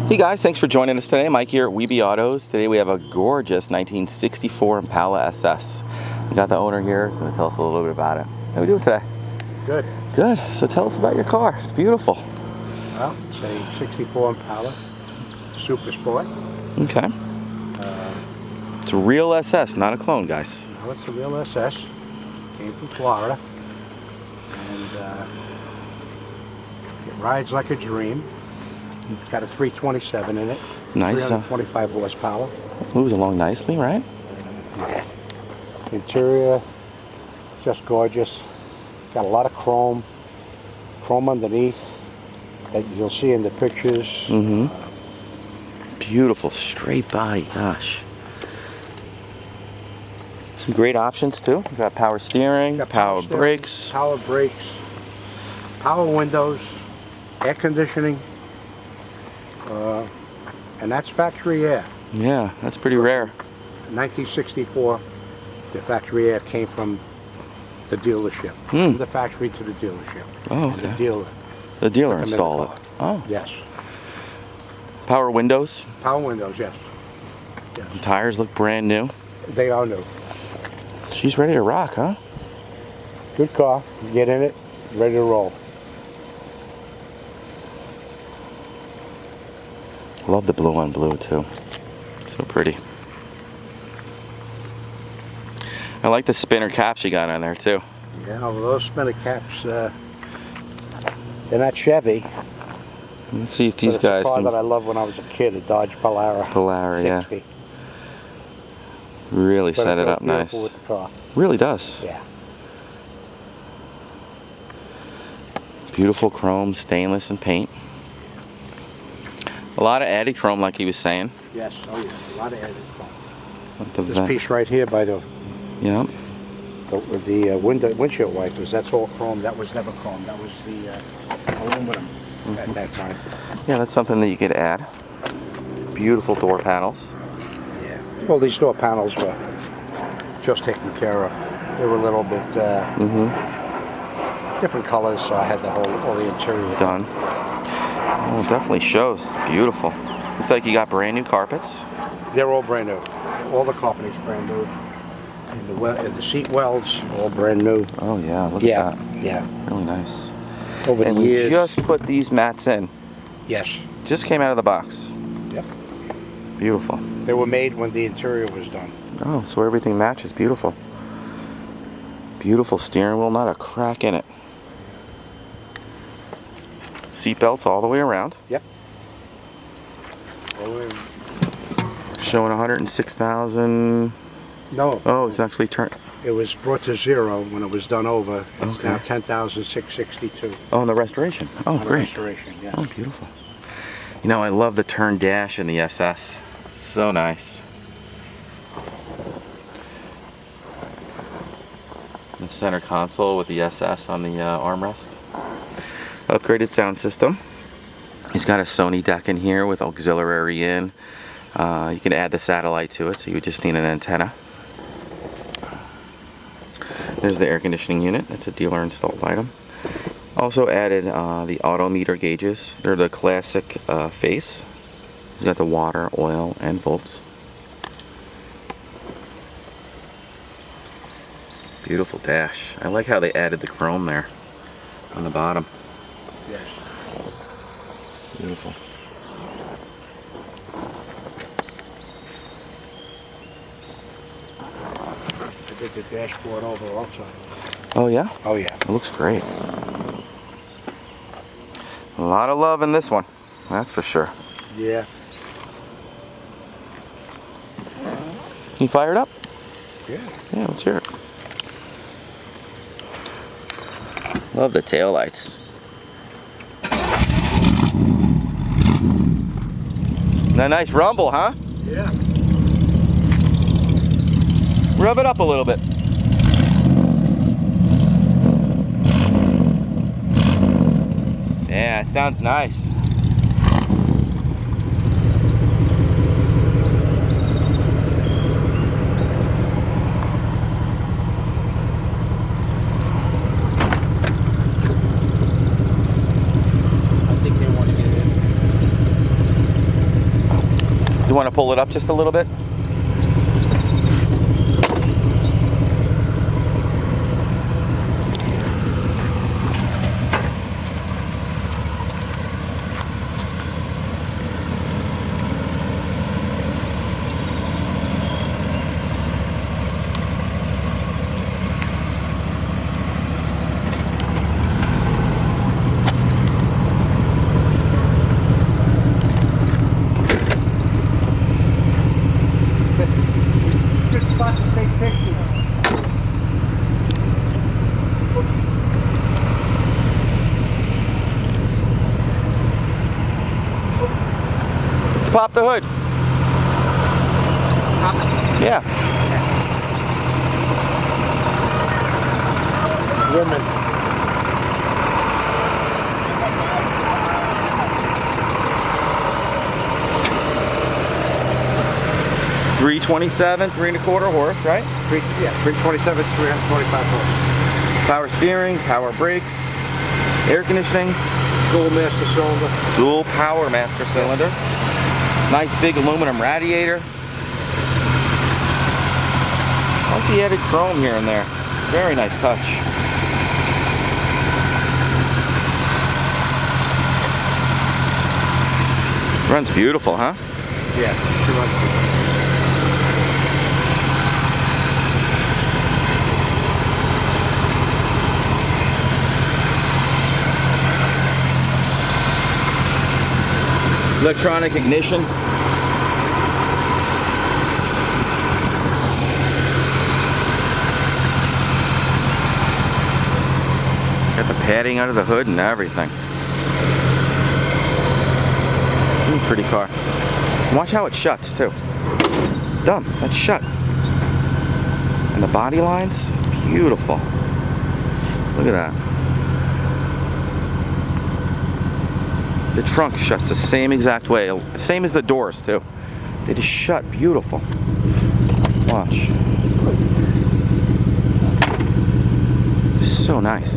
Hey guys, thanks for joining us today. Mike here at WeBe Autos. Today we have a gorgeous 1964 Impala SS. We got the owner here, so tell us a little bit about it. How are we doing today? Good. Good. So tell us about your car. It's beautiful. Well, it's a 64 Impala Super Sport. Okay. It's a real SS, not a clone, guys. No, it's a real SS. Came from Florida. And it rides like a dream. It's got a 327 in it. Nice. 325 horsepower. Moves along nicely, right? Yeah. Interior, just gorgeous. Got a lot of chrome underneath that you'll see in the pictures. Mm-hmm. Beautiful, straight body, gosh. Some great options too. We've got power steering, power brakes. Power brakes, power windows, air conditioning. And that's factory air. Yeah, that's pretty rare. 1964, the factory air came from the dealership. From the factory to the dealership. Oh, okay. and the dealer installed it. Oh. Yes. Power windows? Power windows, yes. Yes. The tires look brand new. They are new. She's ready to rock, huh? Good car. Get in it, ready to roll. Love the blue on blue too. So pretty. I like the spinner caps you got on there too. Yeah, well, those spinner caps, they're not Chevy. Let's see if these guys it's a car can... that I loved when I was a kid, a Dodge Polara. Polara, 60. yeah. Really set it up nice. With the car. Really does. Yeah. Beautiful chrome, stainless, and paint. A lot of added chrome, like he was saying. Yes, oh yeah, a lot of added chrome. This back. piece right here by the windshield wipers, that's all chrome. That was never chrome. That was the aluminum at that time. Yeah, that's something that you could add. Beautiful door panels. Yeah. Well, these door panels were just taken care of. They were a little bit different colors, so I had all the interior done. Oh, it definitely shows. Beautiful. Looks like you got brand new carpets. They're all brand new. All the carpeting's brand new. And the seat welds, all brand new. Oh yeah, look at that. Yeah. Really nice. Over the years. We just put these mats in. Yes. Just came out of the box. Yep. Beautiful. They were made when the interior was done. Oh, so everything matches. Beautiful. Beautiful steering wheel, not a crack in it. Seat belts all the way around. Yep. Showing 106,000. No. Oh, it's actually turned. It was brought to zero when it was done over. It's okay. now 10,662. Oh, and the restoration. Oh, on great. Restoration, yeah. Oh, beautiful. You know, I love the turn dash in the SS. So nice. The center console with the SS on the armrest. Upgraded sound system. He's got a Sony deck in here with auxiliary in. You can add the satellite to it, so you just need an antenna. There's the air conditioning unit. That's a dealer installed item. Also added the Autometer gauges. They're the classic face. He's got the water, oil, and volts. Beautiful dash. I like how they added the chrome there on the bottom. Yes. Beautiful. I did the dashboard over also. Oh yeah? Oh yeah. It looks great. A lot of love in this one, that's for sure. Yeah. You fired up? Yeah. Yeah, let's hear it. Love the taillights. That nice rumble, huh? Yeah. Rub it up a little bit. Yeah, it sounds nice. You want to pull it up just a little bit? Let's pop the hood. Yeah. Women. .327, 3¼ horse, right? 327, 325 horse. Power steering, power brakes, air conditioning, Dual master cylinder. dual power master cylinder. Nice big aluminum radiator. I like the added chrome here and there. Very nice touch. Runs beautiful, huh? Yeah, she runs good. Electronic ignition. Got the padding under the hood and everything. Pretty car. Watch how it shuts too. Dumb, that's shut. And the body lines, beautiful. Look at that. The trunk shuts the same exact way, same as the doors too. They just shut beautiful. Watch. So nice.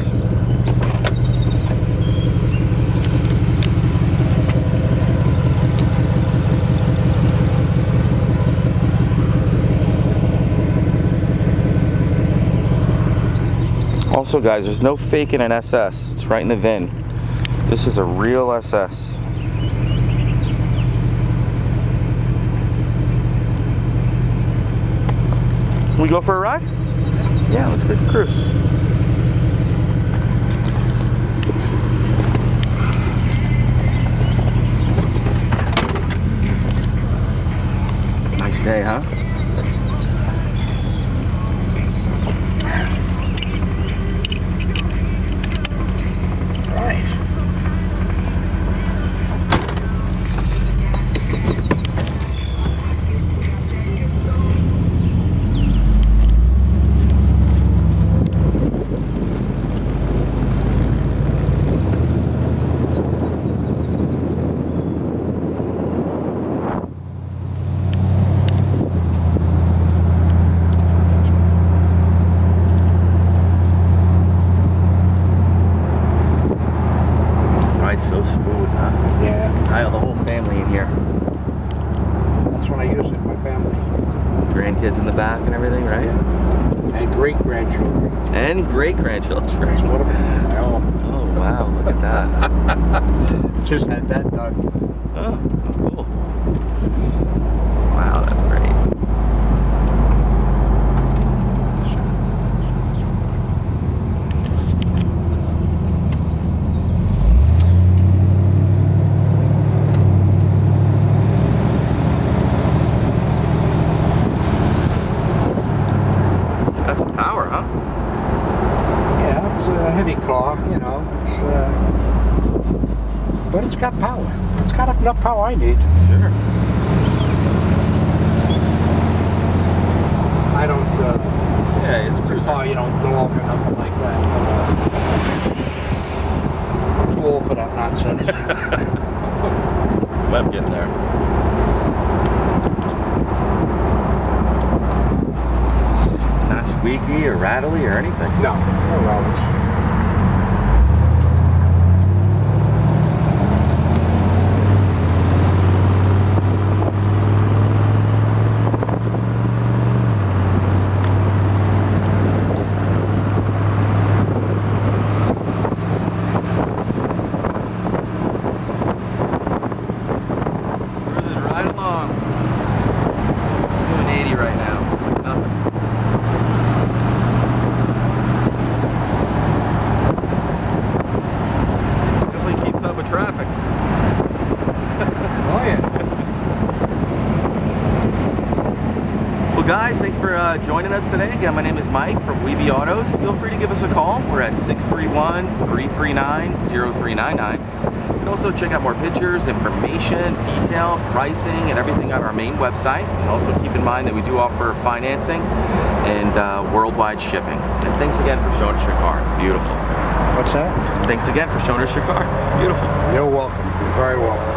Also guys, there's no faking an SS. It's right in the VIN. This is a real SS. Can we go for a ride? Yeah, let's go cruise. Nice day, huh? So smooth, huh? Yeah. I have the whole family in here. That's when I use it, my family. Grandkids in the back and everything, right? Yeah. And great-grandchildren. And great-grandchildren. There's one of them on my own. Oh, wow, look at that. Just had that done. Oh, cool. Wow, that's great. That's a power, huh? Yeah, it's a heavy car, you know. But it's got power. It's got enough power I need. Sure. I don't. Yeah, it's a cruiser. Car you don't dog or nothing like that. I'm too old for that nonsense. Web get there. It's not squeaky or rattly or anything. No rattles. guys, thanks for joining us today. Again, my name is Mike from WeBe Autos. Feel free to give us a call. We're at 631-339-0399. You can also check out more pictures, information, detail, pricing, and everything on our main website. And also keep in mind that we do offer financing and worldwide shipping. And thanks again for showing us your car. It's beautiful. What's that? Thanks again for showing us your car. It's beautiful. You're welcome. You're very welcome.